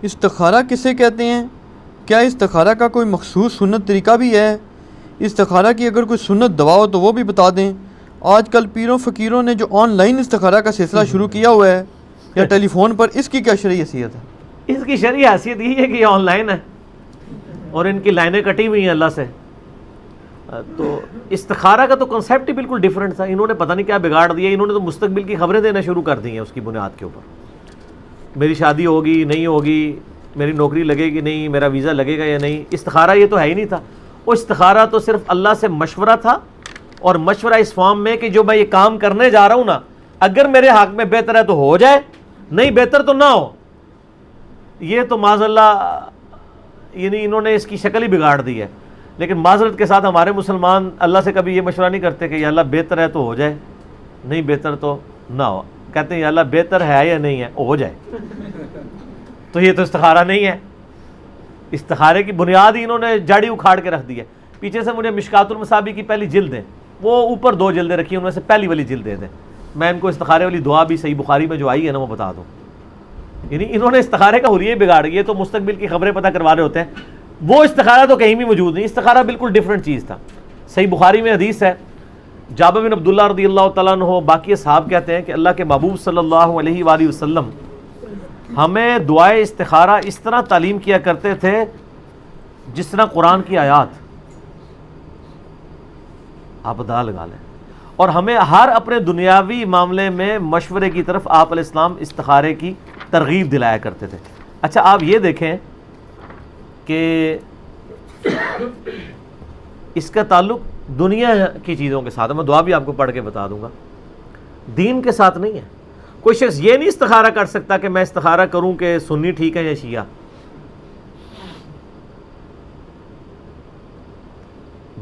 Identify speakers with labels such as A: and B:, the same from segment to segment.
A: استخارہ کسے کہتے ہیں؟ کیا استخارہ کا کوئی مخصوص سنت طریقہ بھی ہے؟ استخارہ کی اگر کوئی سنت دوا ہو تو وہ بھی بتا دیں۔ آج کل پیروں فقیروں نے جو آن لائن استخارہ کا سلسلہ شروع کیا ہوا ہے یا ٹیلی فون پر، اس کی کیا شرعی حیثیت ہے؟
B: اس کی شرعی حیثیت یہ ہے کہ یہ آن لائن ہے اور ان کی لائنیں کٹی ہوئی ہیں اللہ سے۔ تو استخارہ کا تو کنسیپٹ ہی بالکل ڈیفرنٹ تھا، انہوں نے پتہ نہیں کیا بگاڑ دیا، انہوں نے تو مستقبل کی خبریں دینا شروع کر دی ہیں اس کی بنیاد کے اوپر، میری شادی ہوگی نہیں ہوگی، میری نوکری لگے گی نہیں، میرا ویزا لگے گا یا نہیں۔ استخارہ یہ تو ہے ہی نہیں تھا، وہ استخارہ تو صرف اللہ سے مشورہ تھا، اور مشورہ اس فارم میں کہ جو میں یہ کام کرنے جا رہا ہوں نا، اگر میرے حق میں بہتر ہے تو ہو جائے، نہیں بہتر تو نہ ہو۔ یہ تو معاذ اللہ یعنی انہوں نے اس کی شکل ہی بگاڑ دی ہے۔ لیکن معذرت کے ساتھ ہمارے مسلمان اللہ سے کبھی یہ مشورہ نہیں کرتے کہ یا اللہ بہتر ہے تو ہو جائے، نہیں بہتر تو نہ ہو، کہتے ہیں یا اللہ بہتر ہے یا نہیں ہے ہو جائے۔ تو یہ تو استخارہ نہیں ہے، استخارے کی بنیاد ہی انہوں نے جاڑی اکھاڑ کے رکھ دی ہے۔ پیچھے سے مجھے مشکات المصابی کی پہلی جلد ہے، وہ اوپر 2 جلدیں رکھی ہیں، ان میں سے پہلی والی جلد دے دیں، میں ان کو استخارے والی دعا بھی صحیح بخاری میں جو آئی ہے نا وہ بتا دوں۔ یعنی انہوں نے استخارے کا حلیہ بگاڑ گیا، تو مستقبل کی خبریں پتہ کروا رہے ہوتے ہیں، وہ استخارہ تو کہیں بھی موجود نہیں، استخارہ بالکل ڈیفرنٹ چیز تھا۔ صحیح بخاری میں حدیث ہے، جابر بن عبداللہ رضی اللہ تعالیٰ عنہ باقی صحاب کہتے ہیں کہ اللہ کے محبوب صلی اللہ علیہ وآلہ وسلم ہمیں دعائے استخارہ اس طرح تعلیم کیا کرتے تھے جس طرح قرآن کی آیات، آپ ادا لگا لیں، اور ہمیں ہر اپنے دنیاوی معاملے میں مشورے کی طرف آپ علیہ السلام استخارے کی ترغیب دلایا کرتے تھے۔ اچھا آپ یہ دیکھیں کہ اس کا تعلق دنیا کی چیزوں کے ساتھ ہے، میں دعا بھی آپ کو پڑھ کے بتا دوں گا، دین کے ساتھ نہیں ہے۔ کوئی شخص یہ نہیں استخارہ کر سکتا کہ میں استخارہ کروں کہ سنی ٹھیک ہے یا شیعہ۔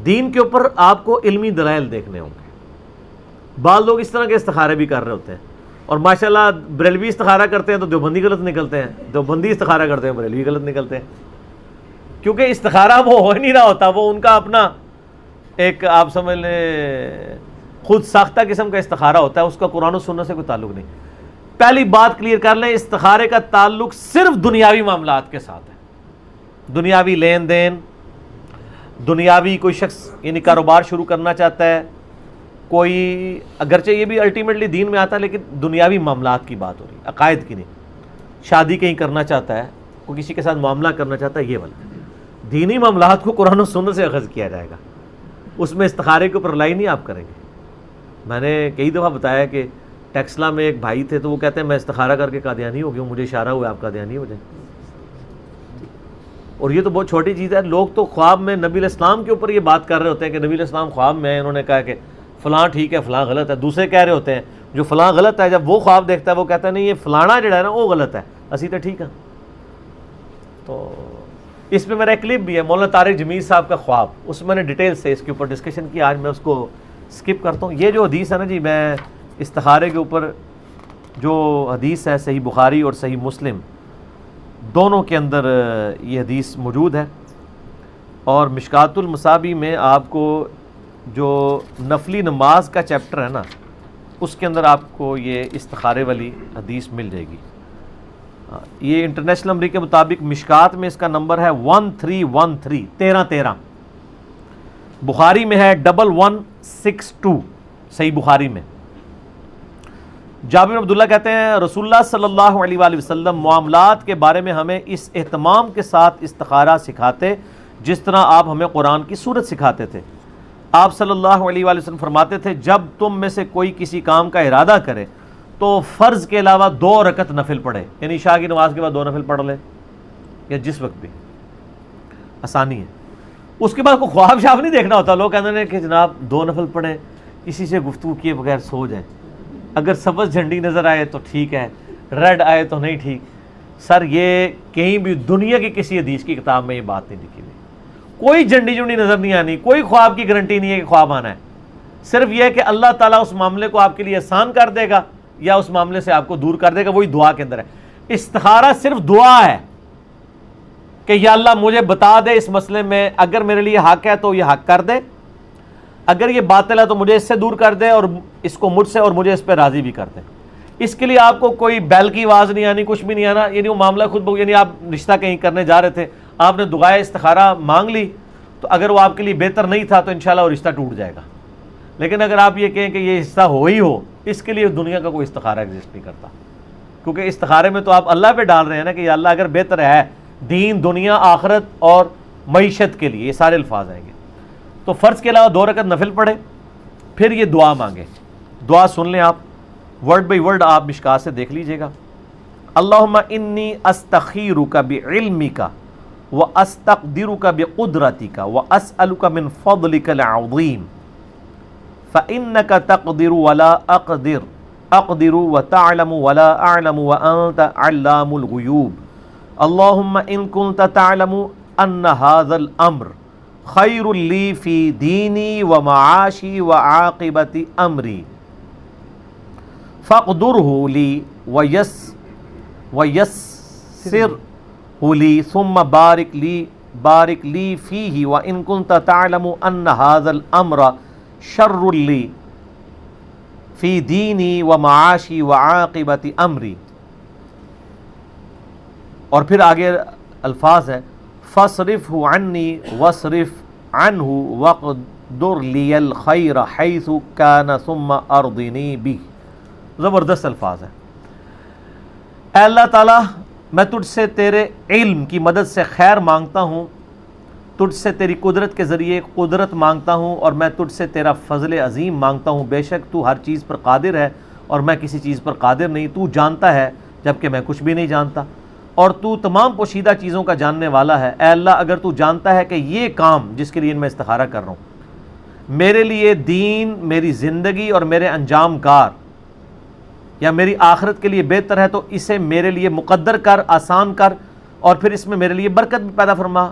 B: دین کے اوپر آپ کو علمی دلائل دیکھنے ہوں گے۔ بعض لوگ اس طرح کے استخارے بھی کر رہے ہوتے ہیں، اور ماشاءاللہ بریلوی استخارہ کرتے ہیں تو دیوبندی غلط نکلتے ہیں، دیوبندی استخارہ کرتے ہیں بریلوی غلط نکلتے ہیں، کیونکہ استخارہ وہ ہو نہیں رہا ہوتا، وہ ان کا اپنا ایک آپ سمجھ لیں خود ساختہ قسم کا استخارہ ہوتا ہے، اس کا قرآن و سنت سے کوئی تعلق نہیں۔ پہلی بات کلیئر کر لیں، استخارے کا تعلق صرف دنیاوی معاملات کے ساتھ ہے، دنیاوی لین دین، دنیاوی کوئی شخص یعنی کاروبار شروع کرنا چاہتا ہے، کوئی اگرچہ یہ بھی الٹیمیٹلی دین میں آتا ہے لیکن دنیاوی معاملات کی بات ہو رہی ہے، عقائد کی نہیں۔ شادی کہیں کرنا چاہتا ہے، کوئی کسی کے ساتھ معاملہ کرنا چاہتا ہے، یہ والا دینی معاملات کو قرآن و سنت سے اخذ کیا جائے گا، اس میں استخارے کے اوپر رلائی نہیں آپ کریں گے۔ میں نے کئی دفعہ بتایا کہ ٹیکسلا میں ایک بھائی تھے، تو وہ کہتے ہیں میں استخارہ کر کے قادیانی ہو گیا ہوں، مجھے اشارہ ہوا آپ قادیانی ہو جائیں۔ اور یہ تو بہت چھوٹی چیز ہے، لوگ تو خواب میں نبی علیہ السلام کے اوپر یہ بات کر رہے ہوتے ہیں کہ نبی علیہ السلام خواب میں انہوں نے کہا کہ فلاں ٹھیک ہے فلاں غلط ہے، دوسرے کہہ رہے ہوتے ہیں جو فلاں غلط ہے، جب وہ خواب دیکھتا ہے وہ کہتا ہے نہیں یہ فلانا جڑا ہے نا وہ غلط ہے، اسی تو ٹھیک ہے۔ تو اس میں میرا ایک کلپ بھی ہے مولانا طارق جمیل صاحب کا خواب، اس میں نے ڈیٹیل سے اس کے اوپر ڈسکشن کی، آج میں اس کو سکپ کرتا ہوں۔ یہ جو حدیث ہے نا جی، میں استخارے کے اوپر جو حدیث ہے صحیح بخاری اور صحیح مسلم دونوں کے اندر یہ حدیث موجود ہے، اور مشکات المصابی میں آپ کو جو نفلی نماز کا چیپٹر ہے نا اس کے اندر آپ کو یہ استخارے والی حدیث مل جائے گی۔ یہ انٹرنیشنل نمبر کے مطابق مشکات میں اس کا نمبر ہے 1313 1313، بخاری میں ہے 1162 صحیح بخاری میں۔ جابر بن عبداللہ کہتے ہیں رسول اللہ صلی اللہ علیہ وآلہ وسلم معاملات کے بارے میں ہمیں اس اہتمام کے ساتھ استخارہ سکھاتے جس طرح آپ ہمیں قرآن کی سورت سکھاتے تھے۔ آپ صلی اللہ علیہ وآلہ وسلم فرماتے تھے جب تم میں سے کوئی کسی کام کا ارادہ کرے تو فرض کے علاوہ 2 رکعت نفل پڑھے، یعنی عشاء کی نماز کے بعد 2 نفل پڑھ لے یا جس وقت بھی، آسانی ہے۔ اس کے بعد کوئی خواب شاف نہیں دیکھنا ہوتا، لوگ کہتے ہیں کہ جناب 2 نفل پڑھیں، کسی سے گفتگو کیے بغیر سو جائیں، اگر سبز جھنڈی نظر آئے تو ٹھیک ہے، ریڈ آئے تو نہیں ٹھیک۔ سر یہ کہیں بھی دنیا کی کسی حدیث کی کتاب میں یہ بات نہیں لکھی ہوئی، کوئی جھنڈی جھنڈی نظر نہیں آنی، کوئی خواب کی گارنٹی نہیں ہے کہ خواب آنا ہے، صرف یہ ہے کہ اللہ تعالیٰ اس معاملے کو آپ کے لیے آسان کر دے گا یا اس معاملے سے آپ کو دور کر دے گا، وہی دعا کے اندر ہے۔ استخارہ صرف دعا ہے کہ یا اللہ مجھے بتا دے اس مسئلے میں، اگر میرے لیے حق ہے تو یہ حق کر دے، اگر یہ باطل ہے تو مجھے اس سے دور کر دے اور اس کو مجھ سے اور مجھے اس پہ راضی بھی کر دے۔ اس کے لیے آپ کو کوئی بیل کی آواز نہیں آنی، کچھ بھی نہیں آنا، یعنی وہ معاملہ خود بخود، یعنی آپ رشتہ کہیں کرنے جا رہے تھے، آپ نے دعائے استخارہ مانگ لی، تو اگر وہ آپ کے لیے بہتر نہیں تھا تو انشاءاللہ وہ رشتہ ٹوٹ جائے گا. لیکن اگر آپ یہ کہیں کہ یہ رشتہ ہو ہی ہو، اس کے لیے دنیا کا کوئی استخارہ ایگزسٹ نہیں کرتا، کیونکہ استخارے میں تو آپ اللہ پہ ڈال رہے ہیں نا کہ یا اللہ اگر بہتر ہے دین، دنیا، آخرت اور معیشت کے لیے، یہ سارے الفاظ آئیں گے. تو فرض کے علاوہ 2 رکعت نفل پڑھے، پھر یہ دعا مانگے. دعا سن لیں آپ، ورڈ بائی ورڈ آپ مشکات سے دیکھ لیجئے گا. اللہم انی استخیرک بعلمک واستقدرک بقدرتک واسألک من فضلک العظیم فإنک تقدر ولا اقدر وتعلم ولا اعلم وانت علام الغیوب. اللہم ان کنت تعلم ان هذا الامر خیر لی فی دینی ومعاشی وعاقبت امری فاقدرہ لی ویسرہ لی ثم بارک لی فیہ وان کنت تعلم ان هذا الامر شر لی فی دینی ومعاشی وعاقبت امری. اور پھر آگے الفاظ ہے فاصرفہ عنی واصرف عنہ واقدر لی الخیر حیث کان ثم ارضنی بہ. زبردست الفاظ ہے. اے اللہ تعالیٰ میں تجھ سے تیرے علم کی مدد سے خیر مانگتا ہوں، تجھ سے تیری قدرت کے ذریعے قدرت مانگتا ہوں، اور میں تجھ سے تیرا فضل عظیم مانگتا ہوں. بے شک تو ہر چیز پر قادر ہے اور میں کسی چیز پر قادر نہیں. تو جانتا ہے جبکہ میں کچھ بھی نہیں جانتا، اور تو تمام پوشیدہ چیزوں کا جاننے والا ہے. اے اللہ اگر تو جانتا ہے کہ یہ کام جس کے لیے میں استخارہ کر رہا ہوں میرے لیے دین، میری زندگی اور میرے انجام کار یا میری آخرت کے لیے بہتر ہے، تو اسے میرے لیے مقدر کر، آسان کر، اور پھر اس میں میرے لیے برکت بھی پیدا فرما.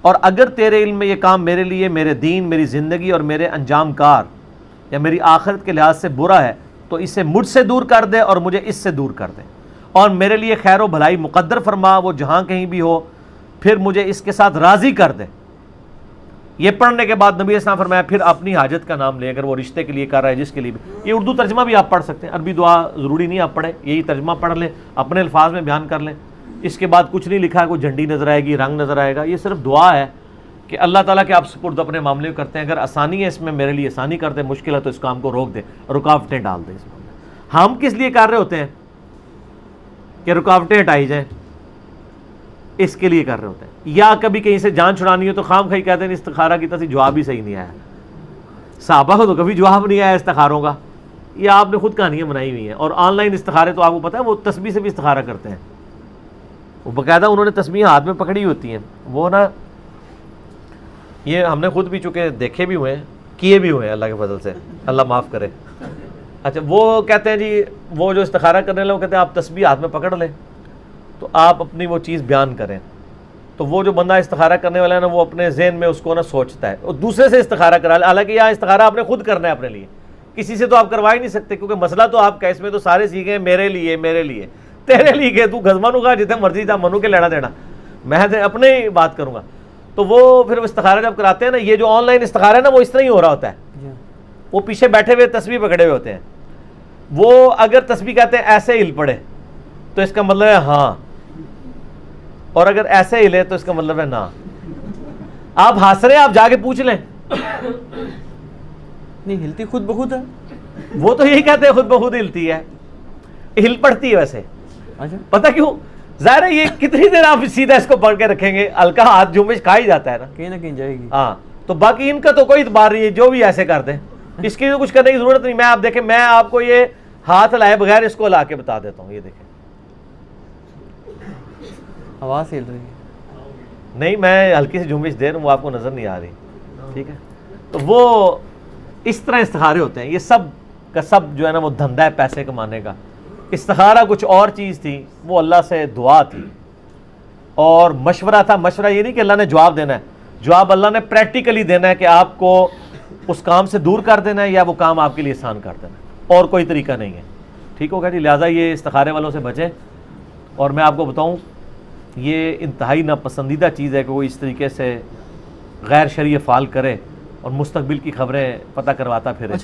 B: اور اگر تیرے علم میں یہ کام میرے لیے، میرے دین، میری زندگی اور میرے انجام کار یا میری آخرت کے لحاظ سے برا ہے، تو اسے مجھ سے دور کر دے اور مجھے اس سے دور کر دے، اور میرے لیے خیر و بھلائی مقدر فرما، وہ جہاں کہیں بھی ہو، پھر مجھے اس کے ساتھ راضی کر دے. یہ پڑھنے کے بعد نبی علیہ السلام فرمایا پھر اپنی حاجت کا نام لے، اگر وہ رشتے کے لیے کر رہا ہے، جس کے لیے بھی. یہ اردو ترجمہ بھی آپ پڑھ سکتے ہیں، عربی دعا ضروری نہیں آپ پڑھیں، یہی ترجمہ پڑھ لیں، اپنے الفاظ میں بیان کر لیں. اس کے بعد کچھ نہیں لکھا ہے، کوئی جھنڈی نظر آئے گی، رنگ نظر آئے گا. یہ صرف دعا ہے کہ اللہ تعالیٰ کے آپ سپرد اپنے معاملے کو کرتے ہیں. اگر آسانی ہے اس میں میرے لیے آسانی کر دے، مشکل ہے تو اس کام کو روک دے، رکاوٹیں ڈال دے. اس میں ہم کس لیے کر رہے ہوتے ہیں کہ رکاوٹیں ہٹائی جائیں، اس کے لیے کر رہے ہوتے ہیں. یا کبھی کہیں سے جان چھڑانی ہو تو خام خواہ کہتے ہیں استخارہ کی تھی، جواب ہی صحیح نہیں آیا. صحابہ کو تو کبھی جواب نہیں آیا استخاروں کا، یہ آپ نے خود کہانیاں بنائی ہوئی ہیں. اور آن لائن استخارے تو آپ کو پتہ ہے وہ تسبیح سے بھی استخارہ کرتے ہیں، وہ باقاعدہ انہوں نے تسبیح ہاتھ میں پکڑی ہوتی ہیں. وہ نا یہ ہم نے خود بھی چونکہ دیکھے بھی ہوئے ہیں، کیے بھی ہوئے ہیں اللہ کے فضل سے، اللہ معاف کرے. اچھا وہ کہتے ہیں جی وہ جو استخارہ کرنے والے وہ کہتے ہیں آپ تسبیح ہاتھ میں پکڑ لیں تو آپ اپنی وہ چیز بیان کریں. تو وہ جو بندہ استخارہ کرنے والا ہے نا، وہ اپنے ذہن میں اس کو نا سوچتا ہے اور دوسرے سے استخارہ کرا لے. حالانکہ یہاں استخارہ آپ نے خود کرنا ہے اپنے لیے، کسی سے تو آپ کروا ہی نہیں سکتے، کیونکہ مسئلہ تو آپ کا اس میں تو سارے سیکھے ہیں میرے لیے، میرے لیے، تیرے لیے کہ تو گزمانو کا جتنے مرضی تھا منو کے لینا دینا، میں اپنے ہی بات کروں گا. تو وہ پھر استخارہ جب کراتے ہیں نا، یہ جو آن لائن استخارہ ہے نا وہ اس طرح ہی ہو رہا ہوتا ہے. وہ پیچھے بیٹھے ہوئے تسبیح پکڑے ہوئے ہوتے ہیں، وہ اگر تسبیح کہتے ہیں ایسے ہل پڑے تو اس کا مطلب ہے ہاں، اور اگر ایسے ہلے تو اس کا مطلب ہے نا. آپ ہنس رہے ہیں، آپ جا کے پوچھ لیں.
A: نہیں ہلتی خود بخود ہے،
B: وہ تو یہی کہتے ہیں خود بخود ہلتی ہے، ہل پڑتی ہے ویسے. پتہ کیوں؟ ظاہر ہے یہ کتنی دیر آپ سیدھا اس کو پڑھ کے رکھیں گے، ہلکا ہاتھ جھومش کھا ہی جاتا ہے نا،
A: کہیں نہ کہیں جائے گی.
B: ہاں تو باقی ان کا تو کوئی اعتبار نہیں ہے، جو بھی ایسے کر دیں، اس کی کچھ کرنے کی ضرورت نہیں. میں آپ دیکھیں، میں آپ کو یہ ہاتھ لائے بغیر اس کو لا کے بتا دیتا ہوں. یہ دیکھیں
A: آواز ہل رہی ہے،
B: نہیں میں ہلکی سی جھومش دے رہا ہوں، وہ آپ کو نظر نہیں آ رہی. ٹھیک ہے، تو وہ اس طرح استخارے ہوتے ہیں. یہ سب کا سب جو ہے نا وہ دھندا ہے پیسے کمانے کا. استخارہ کچھ اور چیز تھی، وہ اللہ سے دعا تھی اور مشورہ تھا. مشورہ یہ نہیں کہ اللہ نے جواب دینا ہے، جواب اللہ نے پریکٹیکلی دینا ہے کہ آپ کو اس کام سے دور کر دینا ہے یا وہ کام آپ کے لیے آسان کر دینا ہے، اور کوئی طریقہ نہیں ہے. ٹھیک ہوگا جی. لہٰذا یہ استخارے والوں سے بچیں. اور میں آپ کو بتاؤں یہ انتہائی ناپسندیدہ چیز ہے کہ وہ اس طریقے سے غیر شرعی افعال کرے اور مستقبل کی خبریں پتہ کرواتا پھرے.